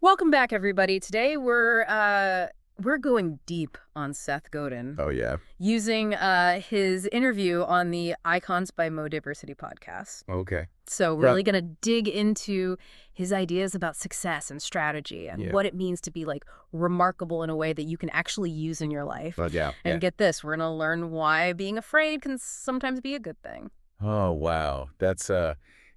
Welcome back, everybody. Today we're going deep on Seth Godin Oh, yeah. using his interview on the Icons by Mo Diversity podcast. Okay. So we're Right. really going to dig into his ideas about success and strategy and Yeah. what it means to be like remarkable in a way that you can actually use in your life. But yeah. And get this, we're going to learn why being afraid can sometimes be a good thing. Oh, wow. That's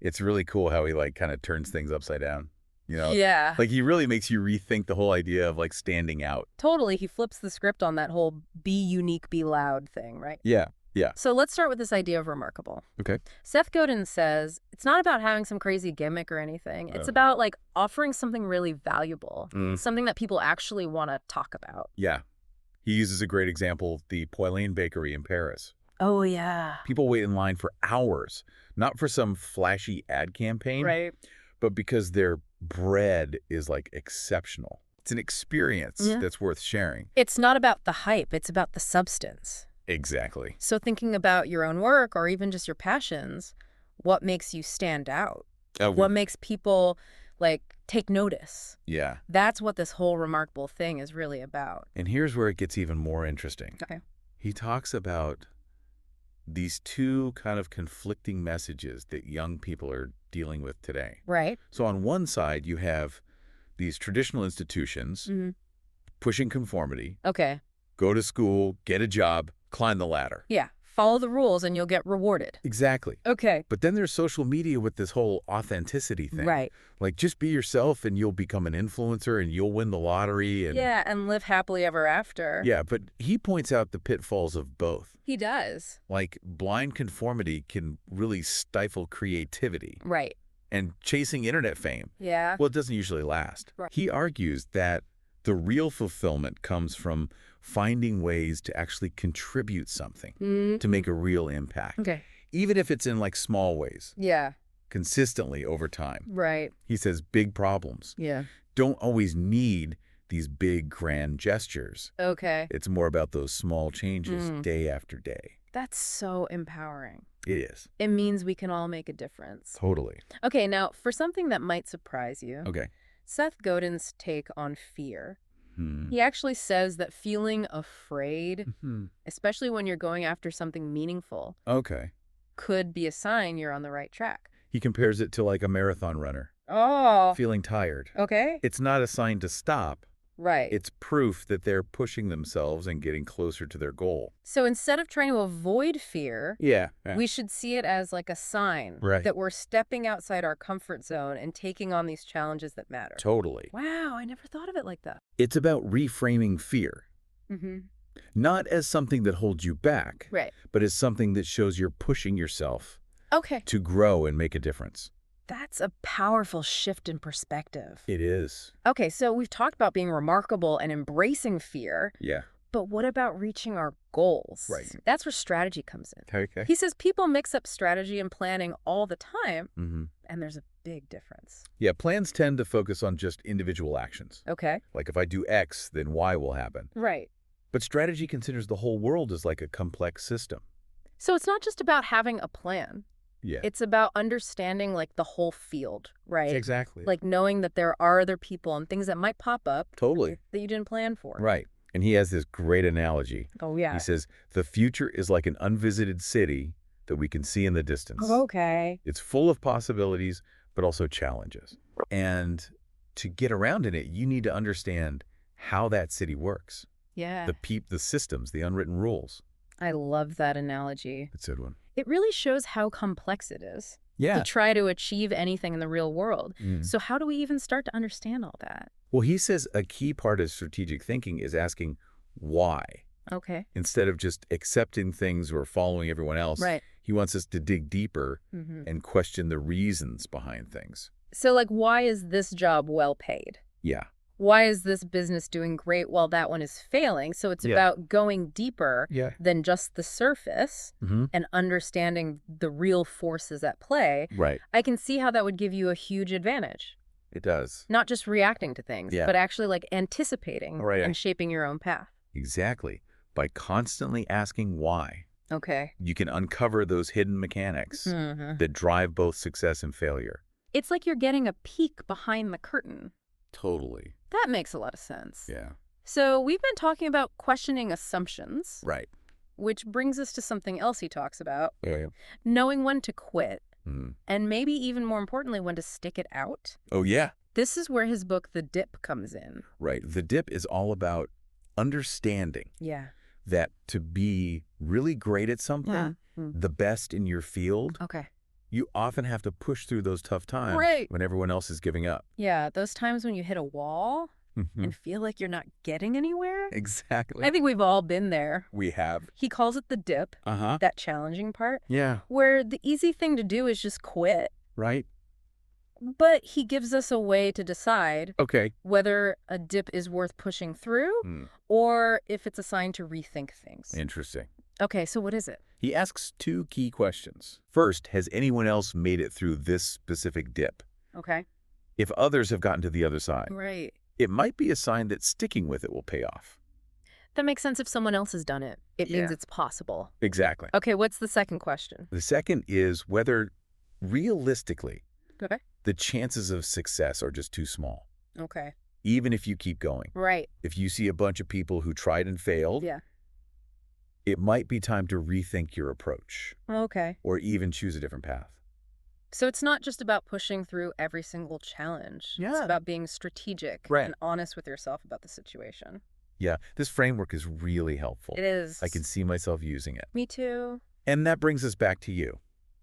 it's really cool how he like kind of turns things upside down. Yeah, Like he really makes you rethink the whole idea of like standing out. totally. He flips the script on that whole be unique, be loud thing, right? Yeah. Yeah. So let's start with this idea of remarkable. Okay. Seth Godin says it's not about having some crazy gimmick or anything. It's Oh. about like offering something really valuable, Mm. something that people actually want to talk about. Yeah. He uses a great example, the Poilane Bakery in Paris. Oh, yeah. People wait in line for hours, not for some flashy ad campaign, Right. but because their bread is like exceptional. It's an experience that's worth sharing. It's not about the hype. It's about the substance. Exactly. So thinking about your own work or even just your passions, what makes you stand out? What makes people like take notice? Yeah. That's what this whole remarkable thing is really about. And here's where it gets even more interesting. Okay. He talks about these two kind of conflicting messages that young people are dealing with today. Right. So on one side, you have these traditional institutions pushing conformity, Okay. go to school, get a job, climb the ladder. Yeah. Follow the rules and you'll get rewarded. Exactly. Okay. But then there's social media with this whole authenticity thing. Right. Like just be yourself and you'll become an influencer and you'll win the lottery. And Yeah, and live happily ever after. yeah, but he points out the pitfalls of both. He does. Like blind conformity can really stifle creativity. Right. And chasing internet fame, Yeah. well, it doesn't usually last. Right. He argues that the real fulfillment comes from finding ways to actually contribute something, to make a real impact. Okay. Even if it's in like small ways, Yeah. consistently over time. Right. He says big problems Yeah. don't always need these big grand gestures. Okay. It's more about those small changes day after day. That's so empowering. It is. It means we can all make a difference. Totally. Okay, now for something that might surprise you, Okay. Seth Godin's take on fear. Hmm. He actually says that feeling afraid, Hmm. especially when you're going after something meaningful, Okay. could be a sign you're on the right track. He compares it to like a marathon runner Oh. feeling tired. Okay. It's not a sign to stop. Right. It's proof that they're pushing themselves and getting closer to their goal. So instead of trying to avoid fear, Yeah. we should see it as like a sign Right. that we're stepping outside our comfort zone and taking on these challenges that matter. Totally. Wow, I never thought of it like that. It's about reframing fear, Mm-hmm. not as something that holds you back, Right. but as something that shows you're pushing yourself Okay. to grow and make a difference. That's a powerful shift in perspective. It is. Okay, so we've talked about being remarkable and embracing fear, Yeah. but what about reaching our goals? Right. That's where strategy comes in. Okay. He says people mix up strategy and planning all the time, Mm-hmm. and there's a big difference. Yeah, plans tend to focus on just individual actions. Okay. Like if I do X, then Y will happen. Right. But strategy considers the whole world as like a complex system. So it's not just about having a plan. Yeah. It's about understanding like the whole field, right? Exactly. Like knowing that there are other people and things that might pop up Totally. that you didn't plan for. Right. And he has this great analogy. Oh, yeah. He says, the future is like an unvisited city that we can see in the distance. Okay. It's full of possibilities, but also challenges. And to get around in it, you need to understand how that city works. Yeah. The systems, the unwritten rules. I love that analogy. That's a good one. It really shows how complex it is Yeah. to try to achieve anything in the real world. Mm. So how do we even start to understand all that? Well, he says a key part of strategic thinking is asking why. Okay. Instead of just accepting things or following everyone else, Right. he wants us to dig deeper Mm-hmm. and question the reasons behind things. So like, why is this job well paid? Yeah. Why is this business doing great while that one is failing? So it's Yeah. about going deeper Yeah. than just the surface Mm-hmm. and understanding the real forces at play. Right. I can see how that would give you a huge advantage. It does. Not just reacting to things, Yeah. but actually like anticipating Right. and shaping your own path. Exactly. By constantly asking why, Okay. you can uncover those hidden mechanics Mm-hmm. that drive both success and failure. It's like you're getting a peek behind the curtain. Totally. That makes a lot of sense. Yeah. So we've been talking about questioning assumptions. Right. Which brings us to something else he talks about. Yeah. Knowing when to quit. Mm. And maybe even more importantly, when to stick it out. Oh, yeah. This is where his book, The Dip, comes in. Right. The Dip is all about understanding that to be really great at something, the best in your field, you often have to push through those tough times when everyone else is giving up. Yeah, those times when you hit a wall and feel like you're not getting anywhere. Exactly. I think we've all been there. We have. He calls it the dip, that challenging part. Yeah. Where the easy thing to do is just quit. Right. But he gives us a way to decide whether a dip is worth pushing through or if it's a sign to rethink things. Interesting. Okay, so what is it? He asks 2 key questions. First, has anyone else made it through this specific dip? Okay. If others have gotten to the other side, it might be a sign that sticking with it will pay off. That makes sense. If someone else has done it, it means it's possible. Exactly. Okay, what's the second question? The second is whether, realistically, the chances of success are just too small. Okay. Even if you keep going. Right. If you see a bunch of people who tried and failed, it might be time to rethink your approach. Okay. Or even choose a different path. So it's not just about pushing through every single challenge. Yeah. It's about being strategic and honest with yourself about the situation. Yeah, this framework is really helpful. It is. I can see myself using it. Me too. And that brings us back to you.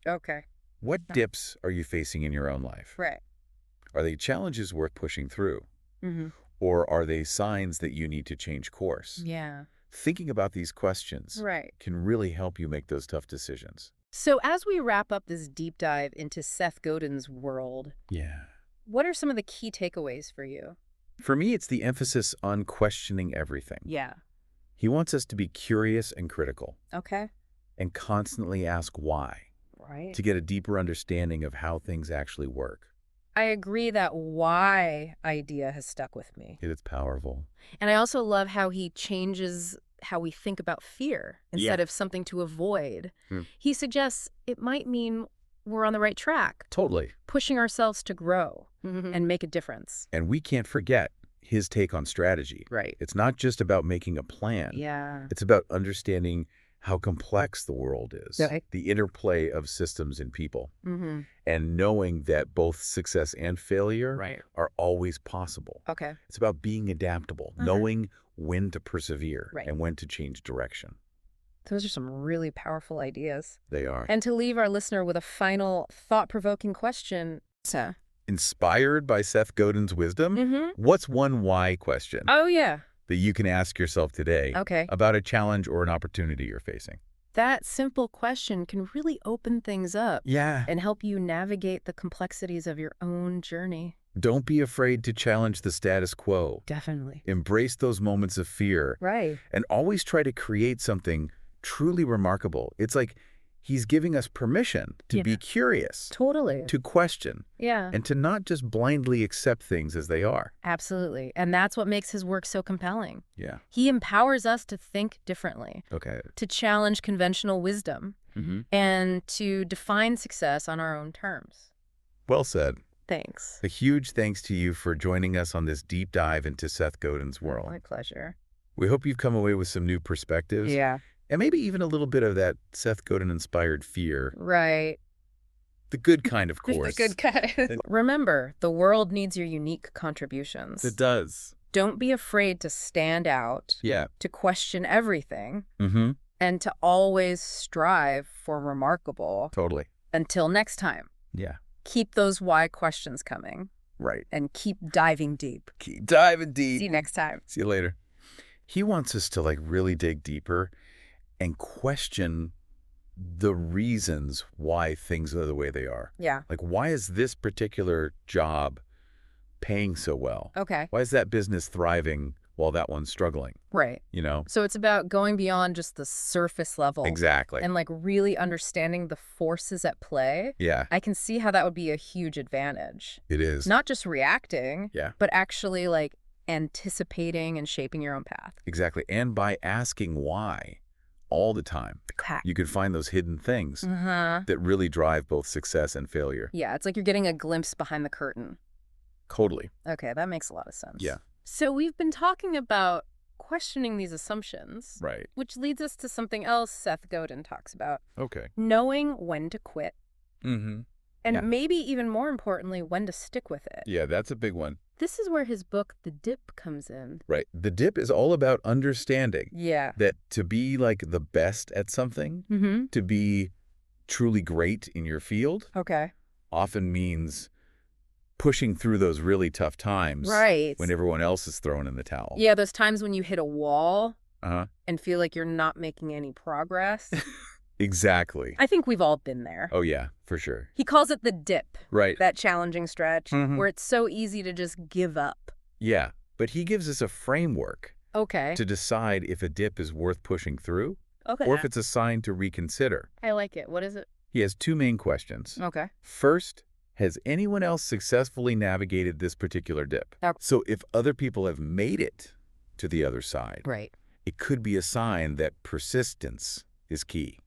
Okay. What dips are you facing in your own life? Right. Are they challenges worth pushing through? Or are they signs that you need to change course? Yeah. Thinking about these questions can really help you make those tough decisions. So as we wrap up this deep dive into Seth Godin's world, what are some of the key takeaways for you? For me, it's the emphasis on questioning everything. Yeah. He wants us to be curious and critical. Okay. And constantly ask why. Right. To get a deeper understanding of how things actually work. I agree that why idea has stuck with me. It is powerful. And I also love how he changes how we think about fear instead of something to avoid. He suggests it might mean we're on the right track. Totally. Pushing ourselves to grow and make a difference. And we can't forget his take on strategy. Right. It's not just about making a plan. Yeah. It's about understanding how complex the world is, the interplay of systems and people, and knowing that both success and failure are always possible. Okay. It's about being adaptable, knowing when to persevere and when to change direction. Those are some really powerful ideas. They are. And to leave our listener with a final thought-provoking question, Seth. Inspired by Seth Godin's wisdom, what's one why question? Oh, yeah. That you can ask yourself today about a challenge or an opportunity you're facing? That simple question can really open things up and help you navigate the complexities of your own journey. Don't be afraid to challenge the status quo. Definitely. Embrace those moments of fear. Right. And always try to create something truly remarkable. It's like he's giving us permission to be curious. Totally. To question. Yeah. And to not just blindly accept things as they are. Absolutely. And that's what makes his work so compelling. Yeah. He empowers us to think differently. Okay. To challenge conventional wisdom. And to define success on our own terms. Well said. Thanks. A huge thanks to you for joining us on this deep dive into Seth Godin's world. My pleasure. We hope you've come away with some new perspectives. Yeah. And maybe even a little bit of that Seth Godin-inspired fear. Right. The good kind, of course. The good kind. Remember, the world needs your unique contributions. It does. Don't be afraid to stand out. Yeah. To question everything. And to always strive for remarkable. Totally. Until next time. Yeah. Keep those why questions coming. Right. And keep diving deep. Keep diving deep. See you next time. See you later. He wants us to really dig deeper and question the reasons why things are the way they are. Yeah. Like, why is this particular job paying so well? Okay. Why is that business thriving while that one's struggling? Right. You know? So it's about going beyond just the surface level. Exactly. And really understanding the forces at play. Yeah. I can see how that would be a huge advantage. It is. Not just reacting. Yeah. But actually anticipating and shaping your own path. Exactly. And by asking why all the time, you could find those hidden things that really drive both success and failure. Yeah, it's like you're getting a glimpse behind the curtain. Totally. Okay, that makes a lot of sense. Yeah. So we've been talking about questioning these assumptions. Right. Which leads us to something else Seth Godin talks about. Okay. Knowing when to quit. Mm-hmm. And maybe even more importantly, when to stick with it. Yeah, that's a big one. This is where his book, The Dip, comes in. Right. The Dip is all about understanding that to be like the best at something, to be truly great in your field, often means pushing through those really tough times when everyone else is throwing in the towel. Yeah, those times when you hit a wall and feel like you're not making any progress. Exactly. I think we've all been there. Oh, yeah, for sure. He calls it the dip. Right. That challenging stretch where it's so easy to just give up. Yeah, but he gives us a framework to decide if a dip is worth pushing through or if it's a sign to reconsider. I like it. What is it? He has two main questions. First, has anyone else successfully navigated this particular dip? So if other people have made it to the other side, it could be a sign that persistence is key.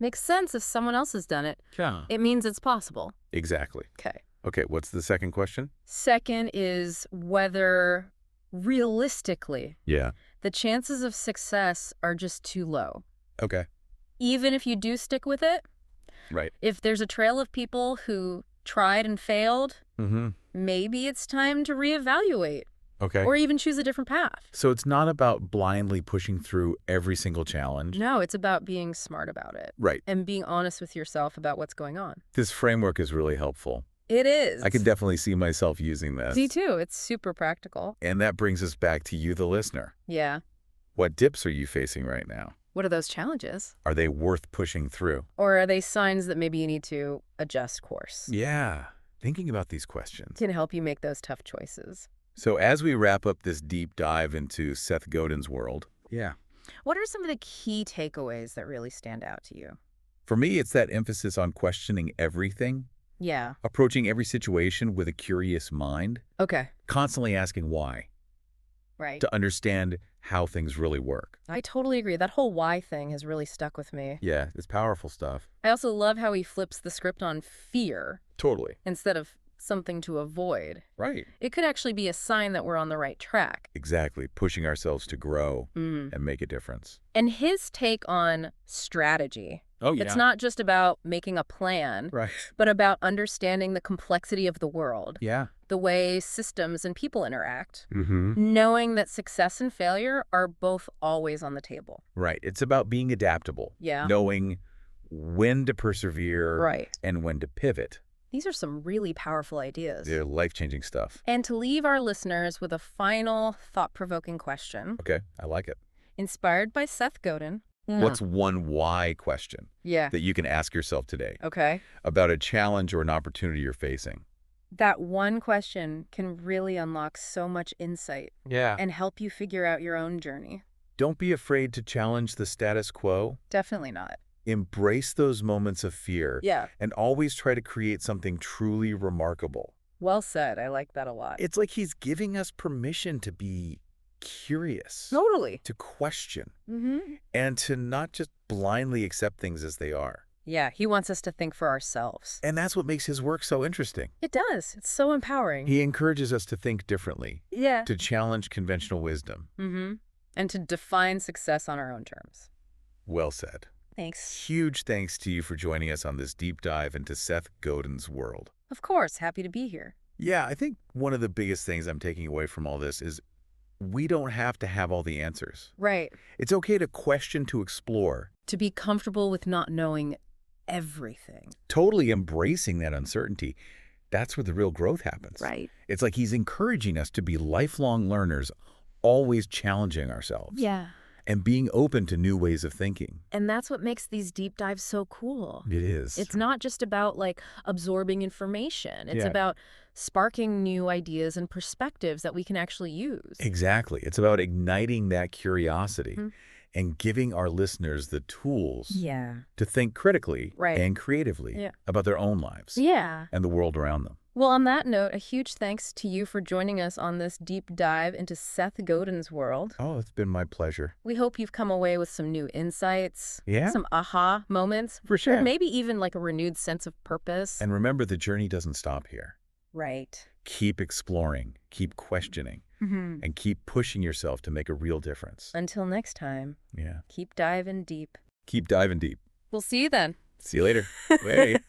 Makes sense. If someone else has done it, it means it's possible. Exactly. Okay, what's the second question? Second is whether realistically the chances of success are just too low. Okay. Even if you do stick with it, if there's a trail of people who tried and failed, maybe it's time to reevaluate. Or even choose a different path. So it's not about blindly pushing through every single challenge. No, it's about being smart about it. Right. And being honest with yourself about what's going on. This framework is really helpful. It is. I can definitely see myself using this. Me too. It's super practical. And that brings us back to you, the listener. Yeah. What dips are you facing right now? What are those challenges? Are they worth pushing through? Or are they signs that maybe you need to adjust course? Yeah. Thinking about these questions can help you make those tough choices. So as we wrap up this deep dive into Seth Godin's world, what are some of the key takeaways that really stand out to you? For me, it's that emphasis on questioning everything. Yeah. Approaching every situation with a curious mind. Constantly asking why. Right. To understand how things really work. I totally agree. That whole why thing has really stuck with me. Yeah, it's powerful stuff. I also love how he flips the script on fear. Totally. Instead of something to avoid. Right. It could actually be a sign that we're on the right track. Exactly. Pushing ourselves to grow and make a difference. And his take on strategy. Oh, yeah. It's not just about making a plan, but about understanding the complexity of the world. Yeah. The way systems and people interact. Knowing that success and failure are both always on the table. Right. It's about being adaptable. Yeah. Knowing when to persevere and when to pivot. These are some really powerful ideas. They're life-changing stuff. And to leave our listeners with a final thought-provoking question. Okay, I like it. Inspired by Seth Godin. What's one why question that you can ask yourself today about a challenge or an opportunity you're facing? That one question can really unlock so much insight and help you figure out your own journey. Don't be afraid to challenge the status quo. Definitely not. Embrace those moments of fear and always try to create something truly remarkable. Well said. I like that a lot. It's like he's giving us permission to be curious. Totally. To question. And to not just blindly accept things as they are. Yeah, he wants us to think for ourselves. And that's what makes his work so interesting. It does. It's so empowering. He encourages us to think differently. Yeah. To challenge conventional wisdom. And to define success on our own terms. Well said. Thanks. Huge thanks to you for joining us on this deep dive into Seth Godin's world. Of course. Happy to be here. Yeah, I think one of the biggest things I'm taking away from all this is we don't have to have all the answers. Right. It's okay to question, to explore. To be comfortable with not knowing everything. Totally embracing that uncertainty. That's where the real growth happens. Right. It's like he's encouraging us to be lifelong learners, always challenging ourselves. Yeah. And being open to new ways of thinking. And that's what makes these deep dives so cool. It is. It's not just about like absorbing information. It's about sparking new ideas and perspectives that we can actually use. Exactly. It's about igniting that curiosity and giving our listeners the tools to think critically and creatively about their own lives and the world around them. Well, on that note, a huge thanks to you for joining us on this deep dive into Seth Godin's world. Oh, it's been my pleasure. We hope you've come away with some new insights, some aha moments. For sure. Maybe even like a renewed sense of purpose. And remember, the journey doesn't stop here. Right. keep exploring, keep questioning, and keep pushing yourself to make a real difference. Until next time. Yeah. Keep diving deep. Keep diving deep. We'll see you then. See you later. Wait.